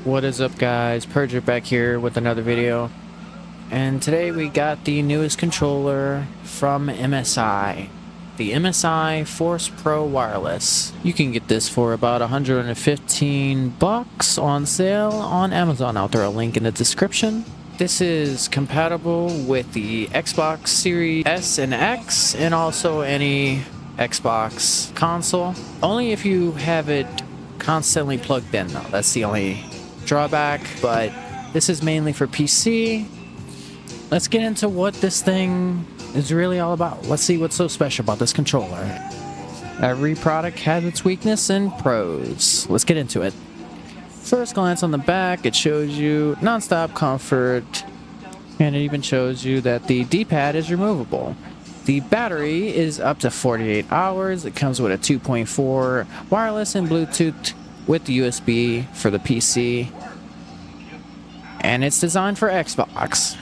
What is up, guys? Purger back here with another video, and today we got the newest controller from MSI, the MSI Force Pro Wireless. You can get this for about 115 bucks on sale on Amazon. I'll throw a link in the description. This is compatible with the Xbox Series S and X and also any Xbox console. Only if you have it constantly plugged in though. That's the only drawback, but this is mainly for PC. Let's get into what this thing is really all about. Let's see what's so special about this controller. Every product has its weakness and pros. Let's get into it. First glance on the back, it shows you non-stop comfort, and it even shows you that the D-pad is removable. The battery is up to 48 hours. It comes with a 2.4 wireless and Bluetooth with the USB for the PC, and it's designed for Xbox.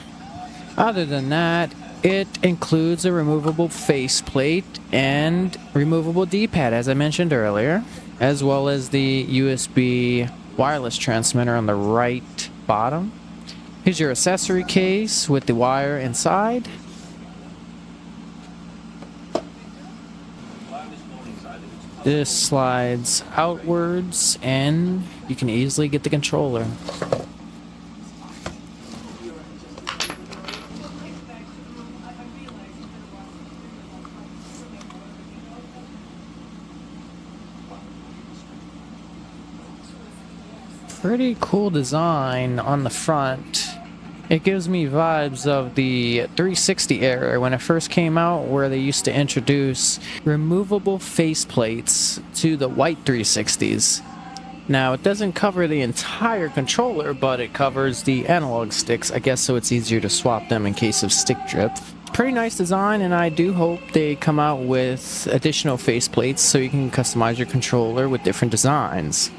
Other than that, it includes a removable faceplate and removable D-pad, as I mentioned earlier, as well as the USB wireless transmitter on the right bottom. Here's your accessory case with the wire inside. This slides outwards and you can easily get the controller. Pretty cool design on the front. It gives me vibes of the 360 era when it first came out, where they used to introduce removable faceplates to the white 360s. Now, it doesn't cover the entire controller, but it covers the analog sticks, I guess, so it's easier to swap them in case of stick drift. Pretty nice design, and I do hope they come out with additional faceplates so you can customize your controller with different designs.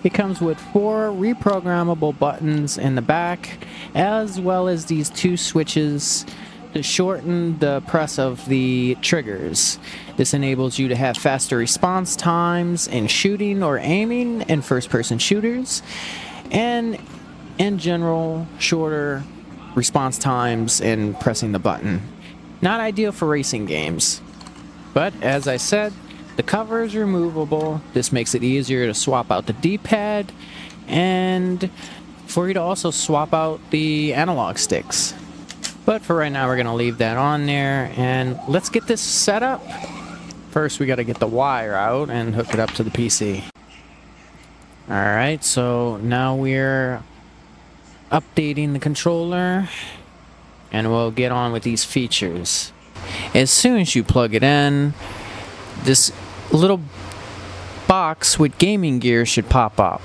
It comes with 4 reprogrammable buttons in the back, as well as these 2 switches to shorten the press of the triggers. This enables you to have faster response times in shooting or aiming in first-person shooters, and in general, shorter response times in pressing the button. Not ideal for racing games, but as I said, the cover is removable. This makes it easier to swap out the D-pad and for you to also swap out the analog sticks. But for right now, we're going to leave that on there, and let's get this set up. First, we got to get the wire out and hook it up to the PC. Alright, so now we're updating the controller, and we'll get on with these features. As soon as you plug it in, this little box with gaming gear should pop up.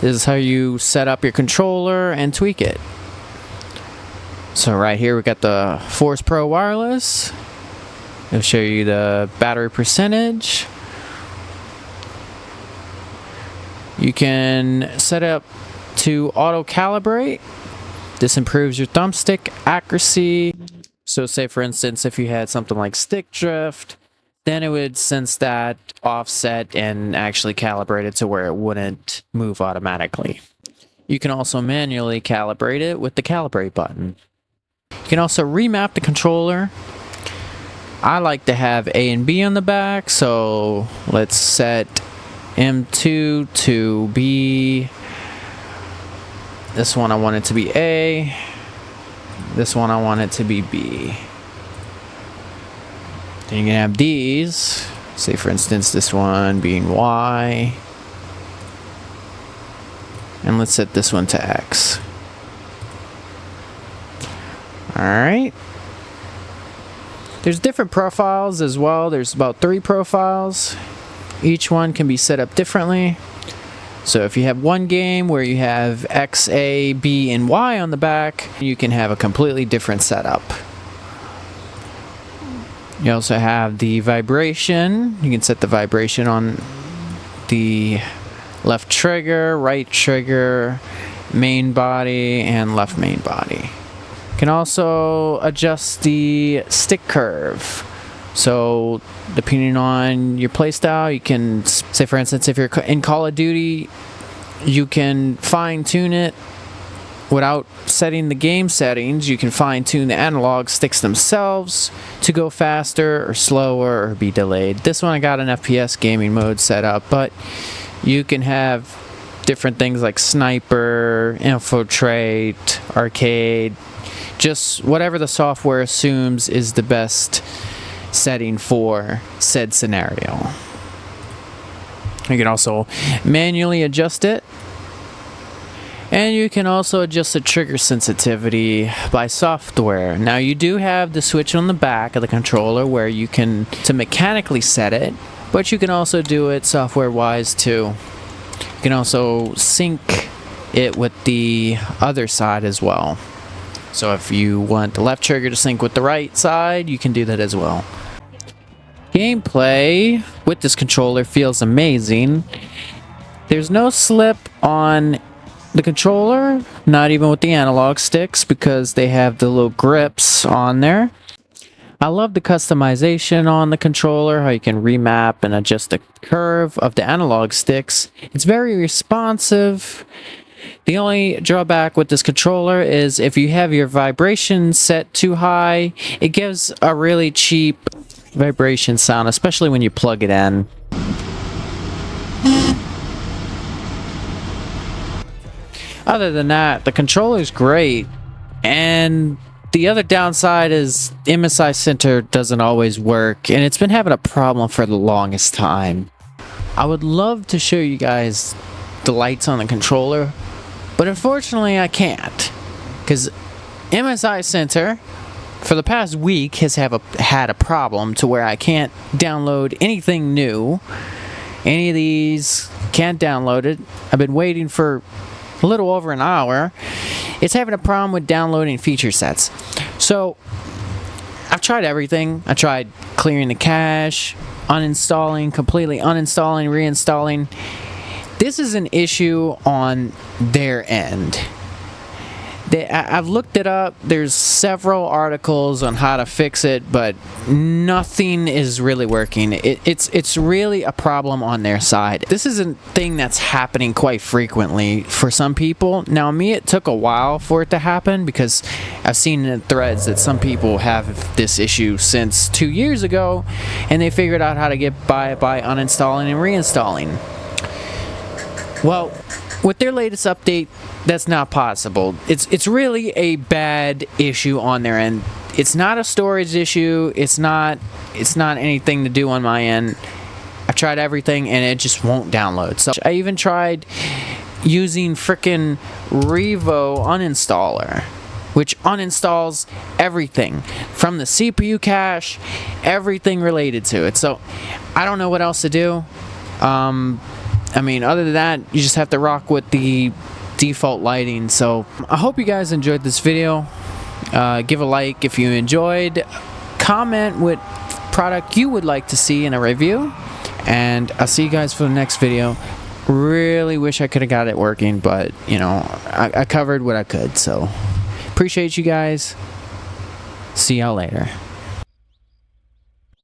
This is how you set up your controller and tweak it. So right here we got the Force Pro Wireless. It'll show you the battery percentage. You can set up to auto calibrate. This improves your thumbstick accuracy. So say for instance, if you had something like stick drift, then it would sense that offset and actually calibrate it to where it wouldn't move automatically. You can also manually calibrate it with the calibrate button. You can also remap the controller. I like to have A and B on the back, so let's set M2 to B. This one I want it to be A. This one I want it to be B. Then you can have these, say for instance this one being Y, and let's set this one to X. Alright, there's different profiles as well. There's about 3 profiles. Each one can be set up differently. So if you have one game where you have X, A, B, and Y on the back, you can have a completely different setup. You also have the vibration. You can set the vibration on the left trigger, right trigger, main body, and left main body. You can also adjust the stick curve. So depending on your playstyle, you can, say for instance, if you're in Call of Duty, you can fine tune it without setting the game settings. You can fine tune the analog sticks themselves to go faster or slower or be delayed. This one I got an FPS gaming mode set up, but you can have different things like sniper, infiltrate, arcade, just whatever the software assumes is the best setting for said scenario. You can also manually adjust it, and you can also adjust the trigger sensitivity by software. Now you do have the switch on the back of the controller where you can to mechanically set it, but you can also do it software wise too. You can also sync it with the other side as well. So if you want the left trigger to sync with the right side, you can do that as well. Gameplay with this controller feels amazing. There's no slip on the controller, not even with the analog sticks, because they have the little grips on there. I love the customization on the controller, how you can remap and adjust the curve of the analog sticks. It's very responsive. The only drawback with this controller is if you have your vibration set too high, it gives a really cheap vibration sound, especially when you plug it in. Other than that, the controller is great, and the other downside is MSI center doesn't always work, and it's been having a problem for the longest time. I would love to show you guys the lights on the controller, but unfortunately I can't, because MSI center for the past week has had a problem to where I can't download anything new. Any of these can't download it. I've been waiting for a little over an hour. It's having a problem with downloading feature sets. So I've tried everything. I tried clearing the cache, uninstalling, completely uninstalling, reinstalling. This is an issue on their end. I've looked it up. There's several articles on how to fix it, but nothing is really working. It's really a problem on their side. This is a thing that's happening quite frequently for some people. Now, me, it took a while for it to happen because I've seen in threads that some people have this issue since 2 years ago, and they figured out how to get by it by uninstalling and reinstalling. Well, with their latest update, that's not possible. It's really a bad issue on their end. It's not a storage issue. It's not anything to do on my end. I've tried everything and it just won't download. So I even tried using frickin' Revo uninstaller, which uninstalls everything from the CPU cache, everything related to it. So I don't know what else to do. I mean, other than that, you just have to rock with the default lighting. So I hope you guys enjoyed this video. Give a like if you enjoyed. Comment what product you would like to see in a review. And I'll see you guys for the next video. Really wish I could have got it working, but, you know, I covered what I could. So appreciate you guys. See y'all later.